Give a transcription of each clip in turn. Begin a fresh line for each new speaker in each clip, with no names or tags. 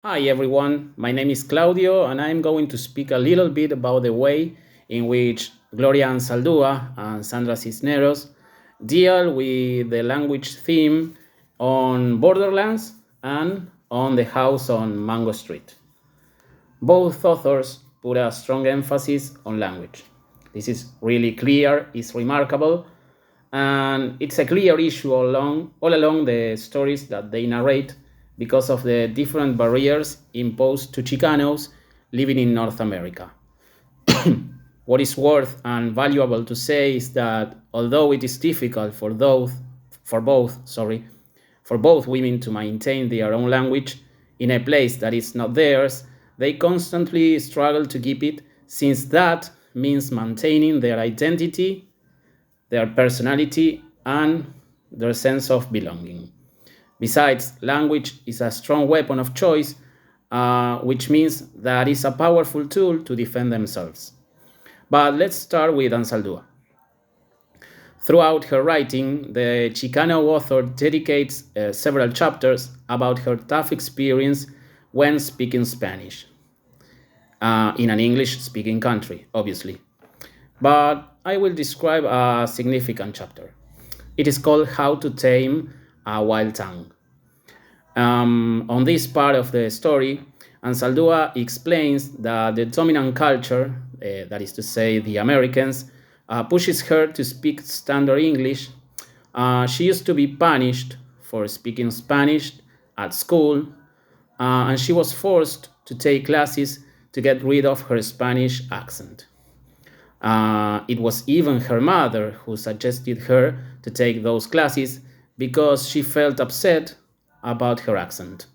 Hi everyone, my name is Claudio and I'm going to speak a little bit about the way in which Gloria Ansaldúa and Sandra Cisneros deal with the language theme on Borderlands and on the house on Mango Street. Both authors put a strong emphasis on language. This is really clear, it's remarkable, and it's a clear issue all along the stories that they narrate because of the different barriers imposed to Chicanos living in North America. What is worth and valuable to say is that although it is difficult for both women to maintain their own language in a place that is not theirs, they constantly struggle to keep it since that means maintaining their identity, their personality, and their sense of belonging. Besides, language is a strong weapon of choice, which means that it's a powerful tool to defend themselves. But let's start with Ansaldúa. Throughout her writing, the Chicano author dedicates several chapters about her tough experience when speaking Spanish, in an English speaking country, obviously. But I will describe a significant chapter. It is called How to Tame a Wild Tongue. On this part of the story, Ansaldúa explains that the dominant culture, that is to say, the Americans, pushes her to speak standard English. She used to be punished for speaking Spanish at school, and she was forced to take classes to get rid of her Spanish accent. It was even her mother who suggested her to take those classes because she felt upset about her accent.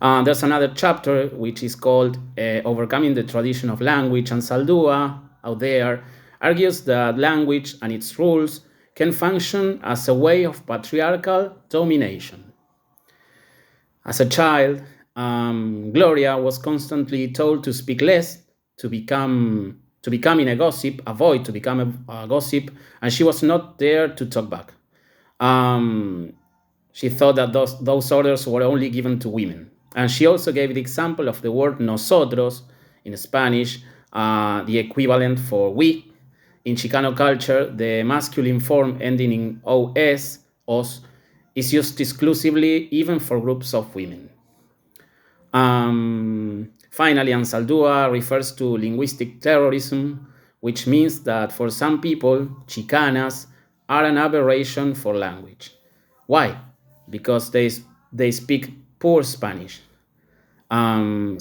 There's another chapter which is called Overcoming the Tradition of Language, and Saldúa out there argues that language and its rules can function as a way of patriarchal domination. As a child, Gloria was constantly told to speak less, to becoming a gossip, avoid to become a gossip, and she was not there to talk back. She thought that those orders were only given to women. And she also gave the example of the word nosotros in Spanish, the equivalent for we. In Chicano culture, the masculine form ending in os, is used exclusively even for groups of women. Finally, Ansaldúa refers to linguistic terrorism, which means that for some people, Chicanas are an aberration for language. Why? Because they speak poor Spanish. Some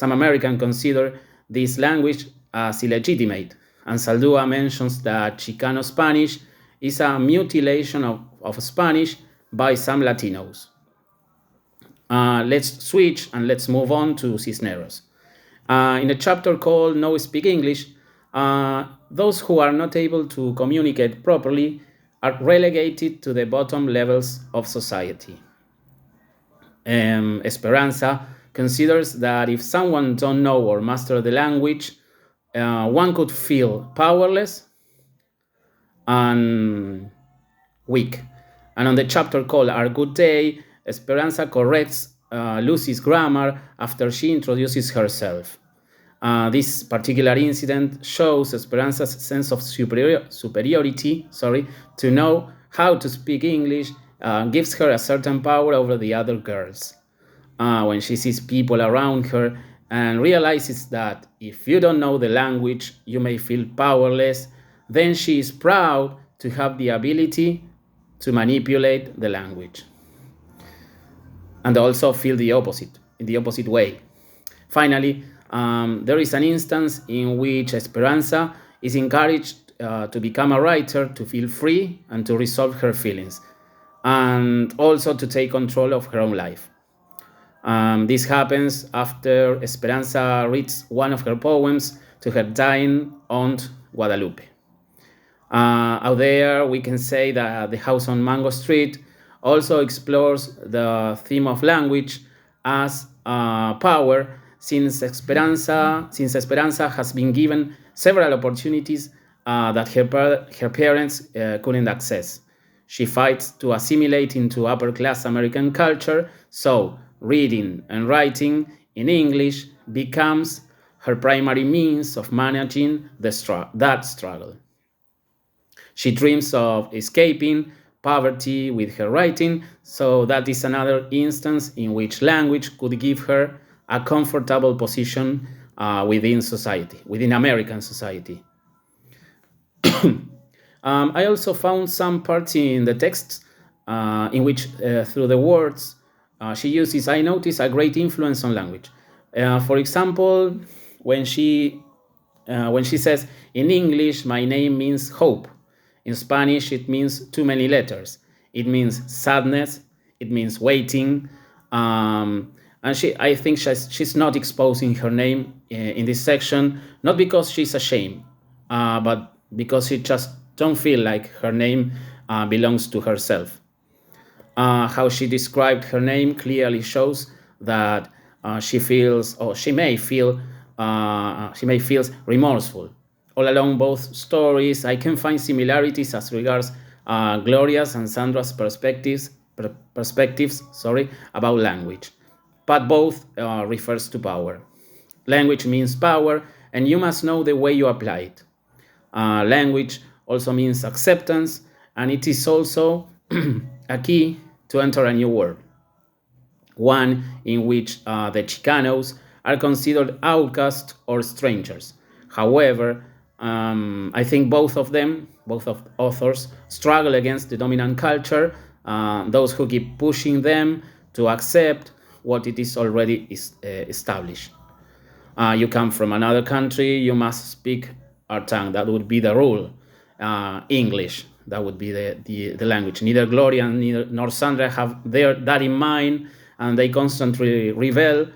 Americans consider this language as illegitimate. Ansaldúa mentions that Chicano Spanish is a mutilation of Spanish by some Latinos. Let's switch and let's move on to Cisneros. In a chapter called No Speak English, those who are not able to communicate properly are relegated to the bottom levels of society. Esperanza considers that if someone don't know or master the language, one could feel powerless and weak. And on the chapter called Our Good Day, Esperanza corrects Lucy's grammar after she introduces herself. This particular incident shows Esperanza's sense of superiority to know how to speak English, gives her a certain power over the other girls. When she sees people around her and realizes that if you don't know the language, you may feel powerless, then she is proud to have the ability to manipulate the language. And also feel in the opposite way. Finally, there is an instance in which Esperanza is encouraged to become a writer, to feel free and to resolve her feelings, and also to take control of her own life. This happens after Esperanza reads one of her poems to her dying aunt Guadalupe. Out there, we can say that The House on Mango Street also explores the theme of language as power, since Esperanza has been given several opportunities that her parents couldn't access. She fights to assimilate into upper-class American culture, so reading and writing in English becomes her primary means of managing that struggle. She dreams of escaping poverty with her writing, so that is another instance in which language could give her a comfortable position within society, within American society. I also found some parts in the text in which, through the words she uses, I notice a great influence on language. For example, when she says, in English, my name means hope. In Spanish, it means too many letters. It means sadness. It means waiting. And I think she's not exposing her name in this section, not because she's ashamed, but because she just don't feel like her name belongs to herself. How she described her name clearly shows that she feels, or she may feel remorseful. All along both stories, I can find similarities as regards Gloria's and Sandra's perspectives, about language. But both refers to power. Language means power, and you must know the way you apply it. Language also means acceptance, and it is also a key to enter a new world, one in which the Chicanos are considered outcasts or strangers. However, I think both of authors, struggle against the dominant culture, those who keep pushing them to accept what it is already established. You come from another country, you must speak our tongue. That would be the rule. English, that would be the language. Neither Gloria nor Sandra have that in mind, and they constantly rebel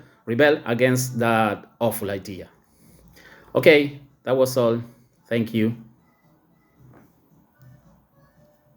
against that awful idea. Okay, that was all. Thank you.